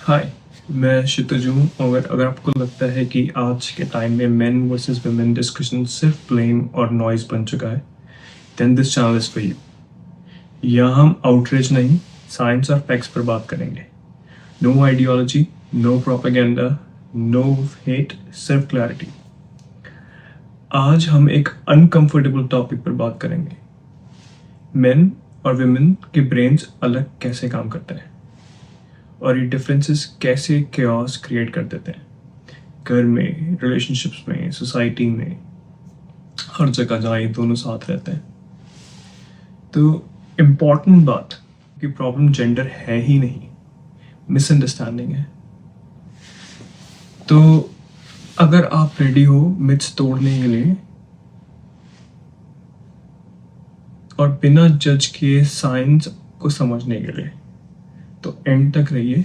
हाय, मैं क्षितिज हूँ। और अगर आपको लगता है कि आज के टाइम में मेन वर्सेस वुमेन डिस्कशन सिर्फ ब्लेम और नॉइज बन चुका है, then this channel is for you. यहाँ हम आउटरीच नहीं, साइंस और फैक्ट्स पर बात करेंगे। No ideology, no propaganda, no hate, सिर्फ क्लैरिटी। आज हम एक अनकंफर्टेबल टॉपिक पर बात करेंगे। मेन और वुमेन के ब्रेन्स अलग कैसे काम करते हैं और ये डिफरेंसेस कैसे chaos क्रिएट कर देते हैं घर में, रिलेशनशिप्स में, सोसाइटी में, हर जगह जहाँ ये दोनों साथ रहते हैं। तो इम्पॉर्टेंट बात कि प्रॉब्लम जेंडर है ही नहीं, मिसअंडरस्टैंडिंग है। तो अगर आप रेडी हो मिथ्स तोड़ने के लिए और बिना जज किए साइंस को समझने के लिए, तो एंड तक रहिए।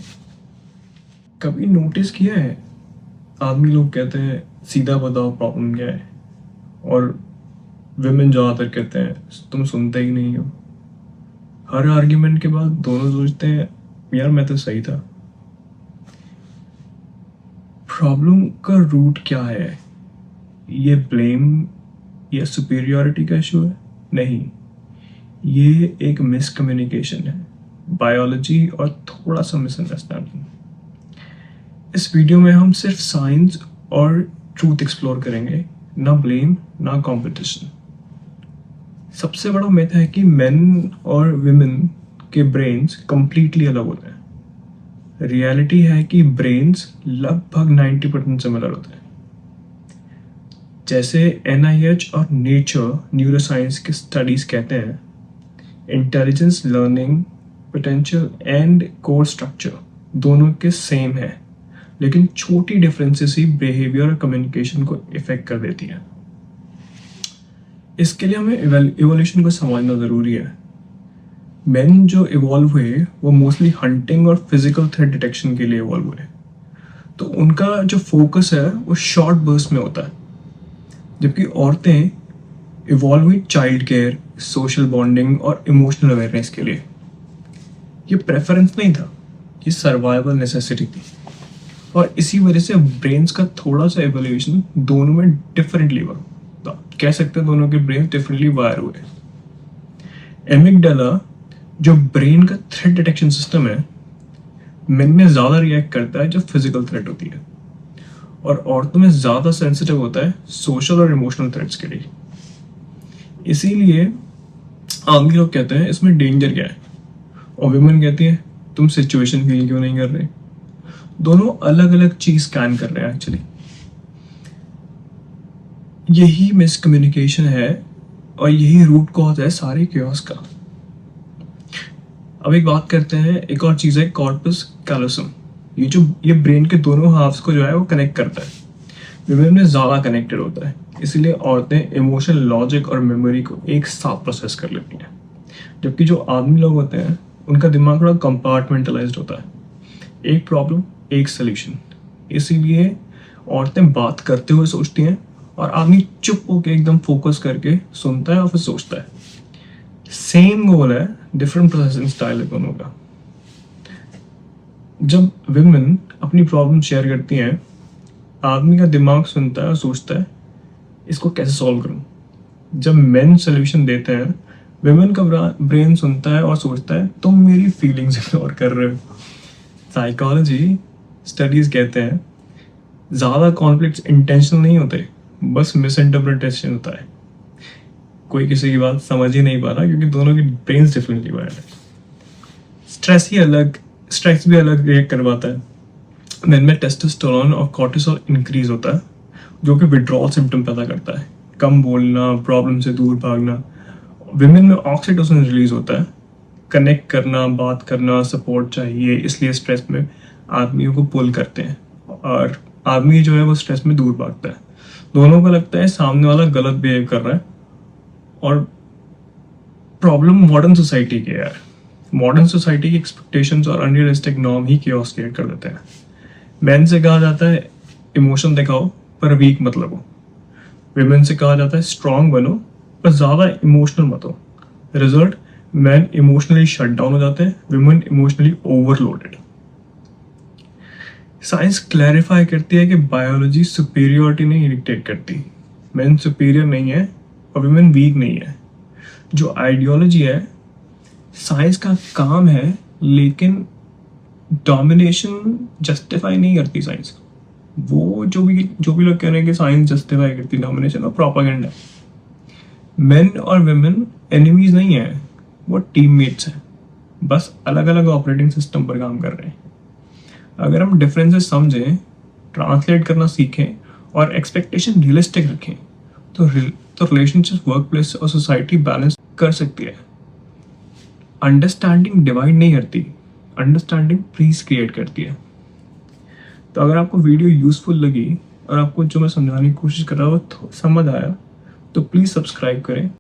कभी नोटिस किया है आदमी लोग कहते हैं सीधा बताओ प्रॉब्लम क्या है, और विमेन ज़्यादातर कहते हैं तुम सुनते ही नहीं हो। हर आर्ग्यूमेंट के बाद दोनों सोचते हैं यार मैं तो सही था। प्रॉब्लम का रूट क्या है? ये ब्लेम या सुपीरियरिटी का इशू है? नहीं, ये एक मिसकम्युनिकेशन है, बायोलॉजी और थोड़ा सा मिसअंडरस्टैंडिंग। इस वीडियो में हम सिर्फ साइंस और ट्रूथ एक्सप्लोर करेंगे, ना ब्लेम ना कंपटीशन। सबसे बड़ा मिथ है कि मेन और वुमेन के ब्रेन्स कंप्लीटली अलग होते हैं। रियलिटी है कि ब्रेन्स लगभग 90% सिमिलर होते हैं। जैसे NIH और नेचर न्यूरोसाइंस के स्टडीज कहते हैं, intelligence, learning potential and core structure दोनों के सेम है, लेकिन छोटी डिफरेंसेस ही बिहेवियर और कम्युनिकेशन को इफेक्ट कर देती है। इसके लिए हमें इवोल्यूशन को समझना ज़रूरी है। मेन जो इवॉल्व हुए वो मोस्टली हंटिंग और फिजिकल थ्रेट डिटेक्शन के लिए इवॉल्व हुए, तो उनका जो फोकस है वो शॉर्ट बर्स्ट में होता है, जबकि औरतें इवॉल्व हुई चाइल्ड केयर, सोशल बॉन्डिंग और इमोशनल अवेयरनेस के लिए। ये प्रेफरेंस नहीं था, ये सर्वाइवल नेसेसिटी थी। और इसी वजह से ब्रेन्स का थोड़ा सा एवोल्यूशन दोनों में डिफरेंटली हुआ। तो कह सकते हैं दोनों के ब्रेन डिफरेंटली वायर हुए। एमिगडाला जो ब्रेन का थ्रेट डिटेक्शन सिस्टम है, मेन में ज़्यादा रिएक्ट करता है जब फिजिकल थ्रेट होती है, और औरतों में ज़्यादा सेंसिटिव होता है सोशल और इमोशनल थ्रेट्स के लिए। इसीलिए आदमी लोग कहते हैं इसमें डेंजर क्या है, और वुमेन कहती है तुम सिचुएशन फील क्यों नहीं कर रहे। दोनों अलग अलग चीज स्कैन कर रहे हैं एक्चुअली। यही मिसकम्युनिकेशन है और यही रूट कॉज है सारे chaos का। अब एक बात करते हैं, एक और चीज है कॉर्पस कैलोसम। ये ब्रेन के दोनों हाफ्स को जो है वो कनेक्ट करता है। विमेन में ज्यादा कनेक्टेड होता है, इसलिए औरतें इमोशनल, लॉजिक और मेमोरी को एक साथ प्रोसेस कर लेती हैं, जबकि जो आदमी लोग होते हैं उनका दिमाग थोड़ा कंपार्टमेंटलाइज्ड होता है। एक प्रॉब्लम एक सोल्यूशन। इसीलिए औरतें बात करते हुए सोचती हैं और आदमी चुप होकर एकदम फोकस करके सुनता है और फिर सोचता है। सेम गोल है, डिफरेंट प्रोसेसिंग स्टाइल है दोनों का। जब विमेन अपनी प्रॉब्लम शेयर करती हैं, आदमी का दिमाग सुनता है और सोचता है इसको कैसे सॉल्व करूं। जब मेन सोल्यूशन देते हैं, विमेन का ब्रेन सुनता है और सोचता है तुम मेरी फीलिंग्स इग्नोर कर रहे हो। साइकोलॉजी स्टडीज कहते हैं ज़्यादा कॉन्फ्लिक्ट्स इंटेंशनल नहीं होते, बस मिसइंटरप्रिटेशन होता है। कोई किसी की बात समझ ही नहीं पा रहा क्योंकि दोनों की ब्रेन्स डिफरेंटली वायर्ड है। स्ट्रेस भी अलग रिएक्ट करवाता है। मेन में टेस्टोस्टेरोन और कॉर्टिसोल इंक्रीज होता है, जो कि विड्रॉल सिम्टम पैदा करता है, कम बोलना, प्रॉब्लम से दूर भागना। विमेन में ऑक्सीटोसिन रिलीज होता है, कनेक्ट करना, बात करना, सपोर्ट चाहिए, इसलिए स्ट्रेस में आदमियों को पुल करते हैं, और आदमी जो है वो स्ट्रेस में दूर भागता है। दोनों को लगता है सामने वाला गलत बिहेव कर रहा है। और प्रॉब्लम मॉडर्न सोसाइटी की है यार। मॉडर्न सोसाइटी की एक्सपेक्टेशंस और अनरियलिस्टिक नॉर्म ही chaos क्रिएट कर देते हैं। मैन से कहा जाता है इमोशन दिखाओ पर वीक मत लगो। विमेन से कहा जाता है स्ट्रांग बनो पर ज़्यादा इमोशनल मत हो। Result, man emotionally shut down हो जाते हैं, women emotionally overloaded. Science clarify करती है कि बायोलॉजी सुपीरियोरिटी नहीं डिक्टेट करती, मेन सुपीरियर नहीं है और वुमेन वीक नहीं है। जो आइडियोलॉजी है, साइंस का काम है, लेकिन डोमिनेशन जस्टिफाई नहीं करती साइंस। वो जो भी लोग कह रहे हैं कि साइंस जस्टिफाई करती डोमिनेशन, और प्रोपेगेंडा। मेन और वुमेन एनिमीज नहीं है, वो टीममेट्स हैं, बस अलग अलग ऑपरेटिंग सिस्टम पर काम कर रहे हैं। अगर हम डिफरेंसेस समझें, ट्रांसलेट करना सीखें और एक्सपेक्टेशन रियलिस्टिक रखें तो रिलेशनशिप, वर्क प्लेस और सोसाइटी बैलेंस कर सकती है। अंडरस्टैंडिंग डिवाइड नहीं करती, अंडरस्टैंडिंग पीस क्रिएट करती है। तो अगर आपको वीडियो यूजफुल लगी और आपको जो मैं समझाने की कोशिश कर रहा हूँ समझ आया, तो प्लीज़ सब्सक्राइब करें।